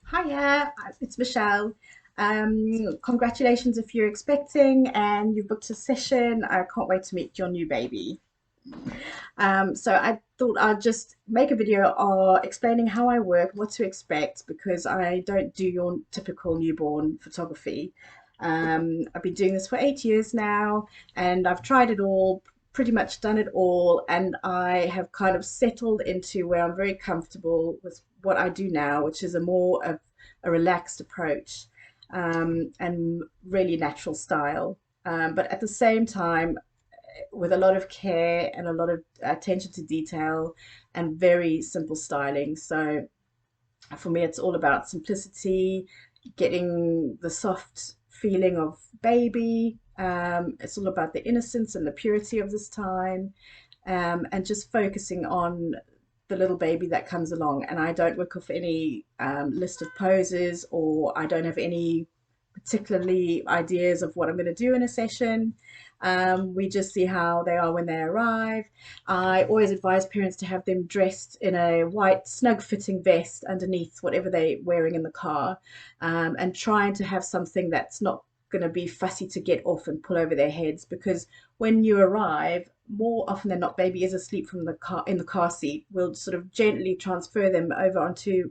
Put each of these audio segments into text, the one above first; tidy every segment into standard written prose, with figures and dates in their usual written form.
Hiya, it's Michelle. Congratulations if you're expecting and you've booked a session. I can't wait to meet your new baby. So I thought I'd just make a video explaining how I work, what to expect, because I don't do your typical newborn photography. I've been doing this for 8 years now, and I've tried it all, pretty much done it all, and I have kind of settled into where I'm very comfortable with what I do now, which is a relaxed approach and really natural style. But at the same time, with a lot of care and a lot of attention to detail and very simple styling. So for me, it's all about simplicity, getting the soft feeling of baby. It's all about the innocence and the purity of this time, and just focusing on the little baby that comes along. And I don't work off any list of poses, or I don't have any particularly ideas of what I'm going to do in a session. We just see how they are when they arrive. I always advise parents to have them dressed in a white snug fitting vest underneath whatever they're wearing in the car, and trying to have something that's not going to be fussy to get off and pull over their heads, because when you arrive, more often than not, baby is asleep from the car in the car seat. We'll sort of gently transfer them over onto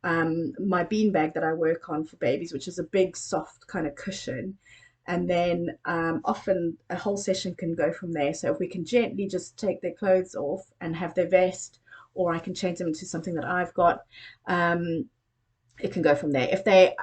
my beanbag that I work on for babies, which is a big, soft kind of cushion. And then often a whole session can go from there. So if we can gently just take their clothes off and have their vest, or I can change them into something that I've got, it can go from there. If they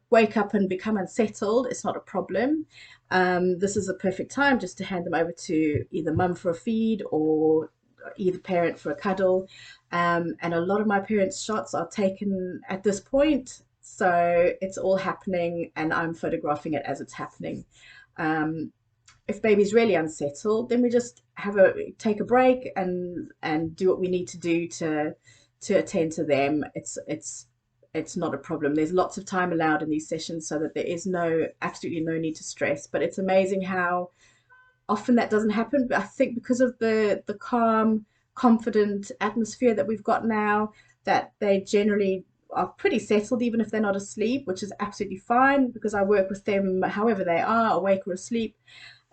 wake up and become unsettled, it's not a problem. This is a perfect time just to hand them over to either mum for a feed or either parent for a cuddle. And a lot of my parents' shots are taken at this point. So it's all happening and I'm photographing it as it's happening. Um, if baby's really unsettled, then we just take a break and do what we need to do to attend to them. It's not a problem. There's lots of time allowed in these sessions so that there is absolutely no need to stress. But it's amazing how often that doesn't happen. But I think because of the calm, confident atmosphere that we've got now, that they generally are pretty settled, even if they're not asleep, which is absolutely fine because I work with them however they are, awake or asleep.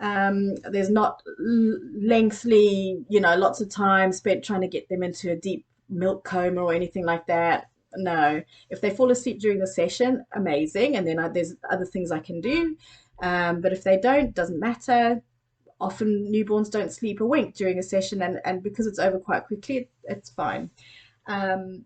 There's not lengthy, lots of time spent trying to get them into a deep milk coma or anything like that. No, if they fall asleep during the session, amazing, and then there's other things I can do. But if they don't, doesn't matter. Often newborns don't sleep a wink during a session, and because it's over quite quickly, it's fine. Um,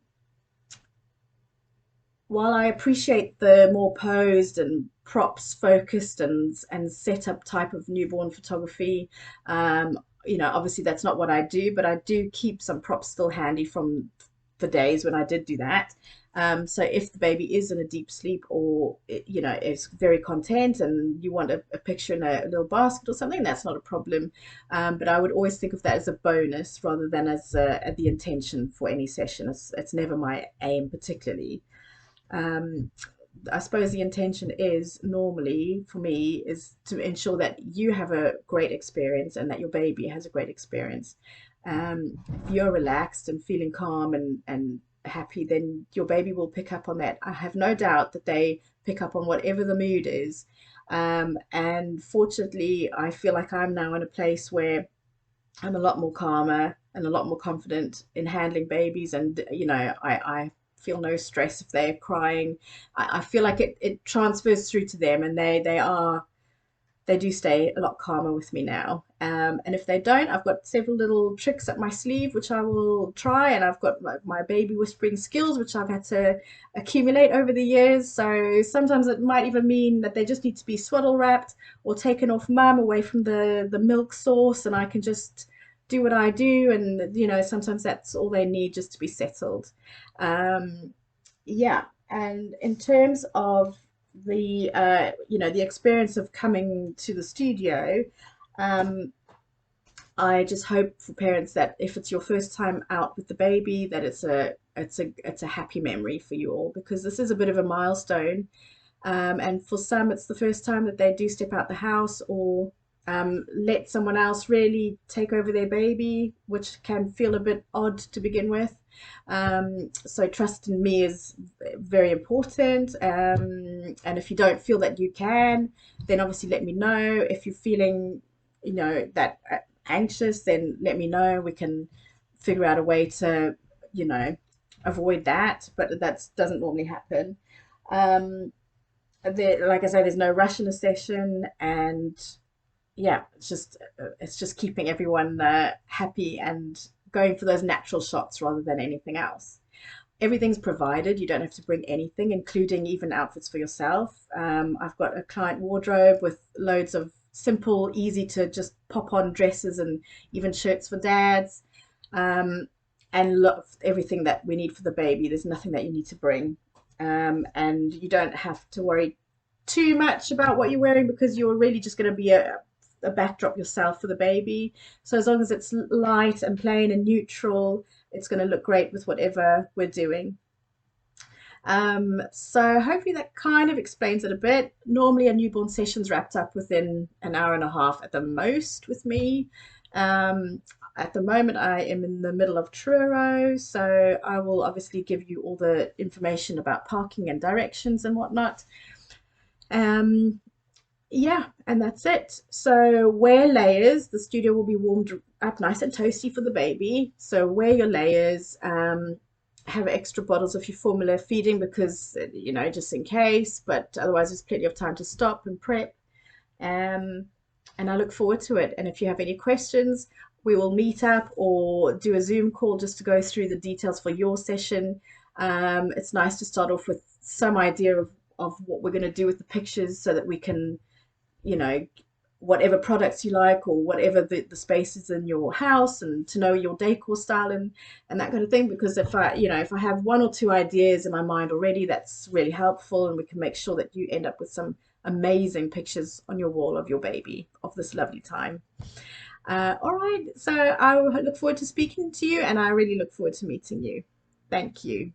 while I appreciate the more posed and props focused and setup type of newborn photography, obviously that's not what I do, but I do keep some props still handy from the days when I did do that. So if the baby is in a deep sleep, or is very content and you want a picture in a little basket or something, that's not a problem. But I would always think of that as a bonus rather than as the intention for any session. It's never my aim particularly. Um, I suppose the intention is normally for me is to ensure that you have a great experience and that your baby has a great experience. If you're relaxed and feeling calm and happy, then your baby will pick up on that. I have no doubt that they pick up on whatever the mood is. And fortunately, I feel like I'm now in a place where I'm a lot more calmer and a lot more confident in handling babies. And, I feel no stress if they're crying. I feel like it transfers through to them, and they do stay a lot calmer with me now. And if they don't, I've got several little tricks up my sleeve, which I will try. And I've got my baby whispering skills, which I've had to accumulate over the years. So sometimes it might even mean that they just need to be swaddle wrapped or taken off mum away from the milk source. And I can just do what I do. And, sometimes that's all they need just to be settled. Um, yeah. And in terms of the experience of coming to the studio, um, I just hope for parents that if it's your first time out with the baby, that it's a happy memory for you all, because this is a bit of a milestone. And for some, it's the first time that they do step out the house, or let someone else really take over their baby, which can feel a bit odd to begin with. So trust in me is very important. And if you don't feel that you can, then obviously let me know. If you're feeling, that anxious, then let me know. We can figure out a way to, you know, avoid that, but that doesn't normally happen. Um, like I say, there's no rush in a session, and yeah, it's just keeping everyone happy and going for those natural shots rather than anything else. Everything's provided. You don't have to bring anything, including even outfits for yourself. I've got a client wardrobe with loads of simple, easy to just pop on dresses and even shirts for dads. Um, and everything that we need for the baby. There's nothing that you need to bring. And you don't have to worry too much about what you're wearing because you're really just going to be a backdrop yourself for the baby. So as long as it's light and plain and neutral, it's going to look great with whatever we're doing. So hopefully that kind of explains it a bit. Normally a newborn session's wrapped up within an hour and a half at the most with me. At the moment I am in the middle of Truro, so I will obviously give you all the information about parking and directions and whatnot. Um, yeah, and that's it. So wear layers. The studio will be warmed up nice and toasty for the baby. So wear your layers. Have extra bottles of your formula feeding because, just in case, but otherwise there's plenty of time to stop and prep. Um, and I look forward to it. And if you have any questions, we will meet up or do a Zoom call just to go through the details for your session. It's nice to start off with some idea of what we're going to do with the pictures so that we can, you know, whatever products you like or whatever the space is in your house, and to know your decor style and that kind of thing. Because if I have one or two ideas in my mind already, that's really helpful, and we can make sure that you end up with some amazing pictures on your wall of your baby of this lovely time. All right, so I look forward to speaking to you, and I really look forward to meeting you. Thank you.